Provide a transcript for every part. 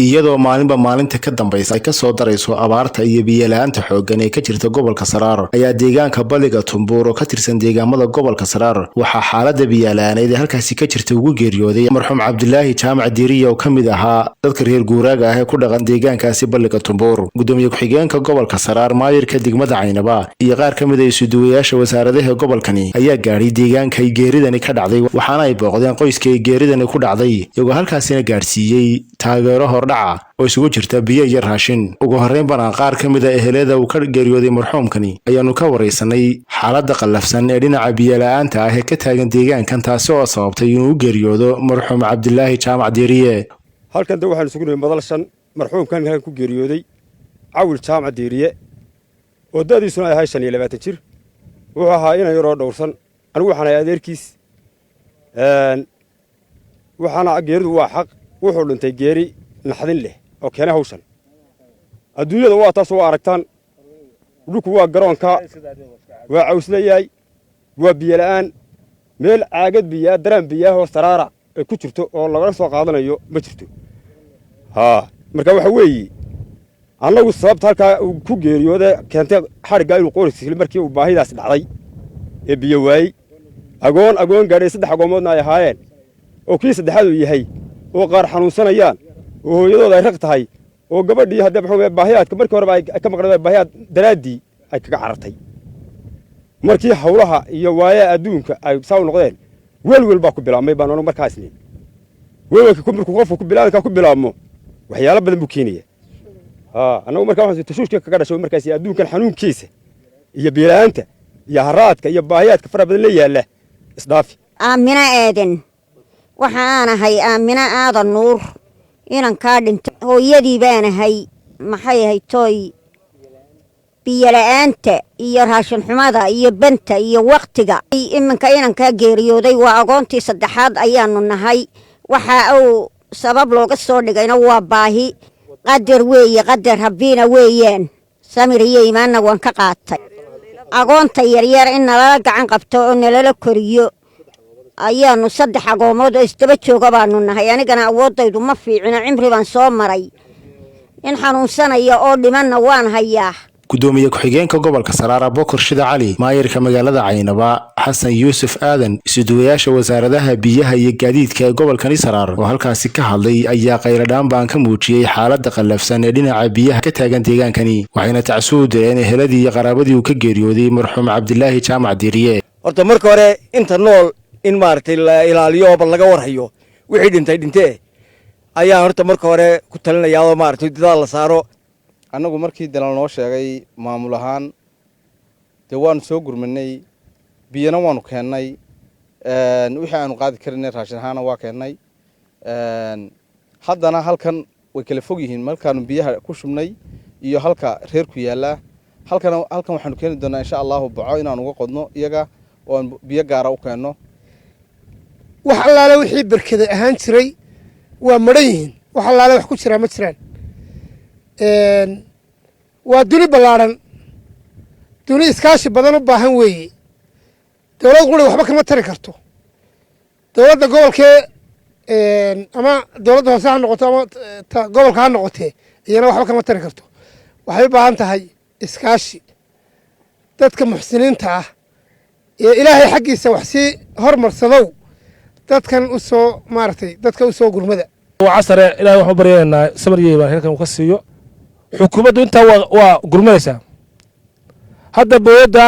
iyadoo maalinba maalinta ka dambaysa ay ka soo darayso abaarta iyo biyo-la'aanta xooggan ee ka jirta gobolka Saraar ayaa deegaanka Baliga Tumbuur oo ka tirsan deegaamada gobolka Saraar waxaa xaaladda biyo-la'aaneed halkaasi ka jirta ugu geeriyooday marxuum Cabdilaahi Jaamac Diiriye oo kamid ahaa dadka reer guuraaga ah ee ku dhaqan deegaankaasi Baliga Tumbuur. Gudoomiye ku-xigeenka gobolka Saraar maayirka degmada Caynaba iyo qaar ka mid ah isuduwayaasha wasaaradaha gobolkani ayaa gaadhay deegaanka ay geeridani ka dhacday waxaana ay booqdeen qoyska ay geeridani ku dhacday iyagoo halkaasina gaarsiiyey taageero hordhaca oo isugu jirta biyo iyo raashin. Ugu horreynbana qaar ka mid ah ehelada uu ka geeriyooday marxuumkani ayaanu ka wareysanay xaaladda qallafsan ee dhinaca biyo-la'aanta ah ee ka taagan deegaankan taasi oo sababtay inuu u geeriyoodo marxuum Cabdilaahi Jaamac Diiriye. halkan waxaan isugu nimay madalshan marxuumkan halkan ku geeriyooday Cawil Jaamac Diiriye oo da'diisuna ay ahay 25 jir wuxuu ahaa inay yaroo dhowrsan anigu waxaan ahay adeerkiis waxaana geeridu waa xaq wuxuu dhintay geeri naxdin leh oo keenay hawshan adduunyada waa taas oo aragtaan dhulku waa garoonka waa cawsleeyay waa biyo la'aan meel caagad biyo daraan biyo oo Saraara ay ku jirto oo laga soo qaadanayo ma jirto marka waxa weeye annagu sababta halka ku geeriyooday keentay xariga inuu qoyskiisa markii uu baahidaas dhacday ee biyo waayay agoon gaadhay 3 agoomoodna ay ahaayeen oo kii saddexaad uu yahay oo qaar xanuunsanayaan oo hooyadooda ay raq tahay oo gabadhii hadda wuxuu baahiyaadka markii hore ay ka maqnaaday baahiyaad daraadii ay kaga carartay markii hawlaha iyo waaya adduunka ay saaw noqdeen welwel baa ku bilaabmay baan anigu markaas leeyahay welwelka ku markuu qofku ku bilaabmo waxyaalo badan buu keenaya anagu markaa waxaan tashuushka kaga dhashay markaas adduunkan xanuunkiisa iyo biyo-la'aanta iyo haraadka iyo baahiyaadka fara badan la yaala isdhaafi aamina aadan waxaan ahay aamina aadan nuur inaan ka dhinto hooyadii baan ahay maxay ahay tooy biyo-la'aanta iyo raashin xumada iyo banta iyo waqtiga iminka inaan ka geeriyooday waa agoontii saddexaad ayaanu nahay waxa uu sabab looga soo dhigayna waa baahi qadar weeye qadar rabbiina weeyaan samir iyo iimaanna waan ka qaatay agoonta yaryar in nalala gacan qabto oo nalala koriyo ayaanu 3 agoomood oo isdaba jooga baanu nahay anigana awoodaydu ma fiicina cimri baan soo maray in xanuunsanaya oo dhimanna waan hayaa. gudoomiye ku-xigeenka gobolka Saraar Abubakar Shida Cali maayirka magaalada Caynaba Xasan Yuusuf Aadan isuduwayaasha wasaaradaha biyaha iyo gaadiidka ee gobolkani Saraar oo halkaasi ka hadlay ayaa qayladhaan baan ka muujiyay xaaladda qallafsan ee dhinaca biyaha ka taagan deegaankani waxayna tacsuudeen eheladii iyo qaraabadii uu ka geeriyooday marxuum Cabdilaahi Jaamac Diiriye. horta marka hore inta nool in maartay la ilaaliyo oo laga warhayo wixii dhintay ayaa horta marka hore ku talinayaa oo maartay dadaal la saaro. annagu markii dalal noo sheegay maamul ahaan waan soo gurmanay biyana waanu keennay wixii aanu qaadi karinay raashin ahaana waa keennay haddana halkan way kala fog yihiin markaanu biyaha ku shubnay iyo halka reer ku yaala halkan waxaanu keeni doonaa insha Allah baco inaanu uga qodno iyaga oo biyo gaara u keenno wax allaale wixii barkada ahaan jiray waa mareeyeen wax allaale wax ku jira ma jiraan waa duni ballaaran duni iskaashi badan u baahan weeye dawlad quri waxba kama tari karto dawladda gobolkee ama dawladda hoose ha noqoto ama gobolka ha noqotee iyana waxba kama tari karto waxay u baahan tahay iskaashi dadka muxsiniinta ah ee ilaahay xaggiisa wax sii hormarsadow dadkan u soo maartay dadka u soo gurmada casare ilaahay waxu baryaynaa samariyay baa halkan ka siiyo xukuumaddu inta waa gurmaysa hadda booyada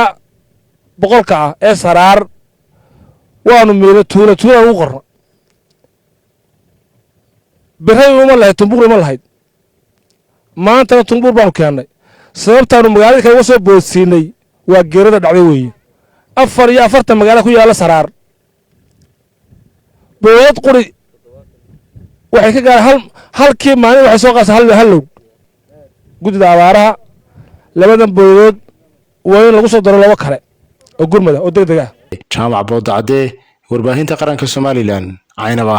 boqolka ah ee Saraar waanu meelo tuula ugu qorno biray uma lahayd Tumbuur uma lahayd maanta Tumbuur baan keenay sababtaanu magaalada kaga soo boodsiinay waa geerida dhacday weeye 4 magaalo ku yaala Saraar booyad quri waxay ka gaar halkii maalin waxay soo qaasay hal low gudida abaaraha labadan booyood waa in lagu soo daro laba kale oo gurmada oo degdeg ah. Jaamac Boodacade warbaahinta qaranka Soomaaliland Caynaba.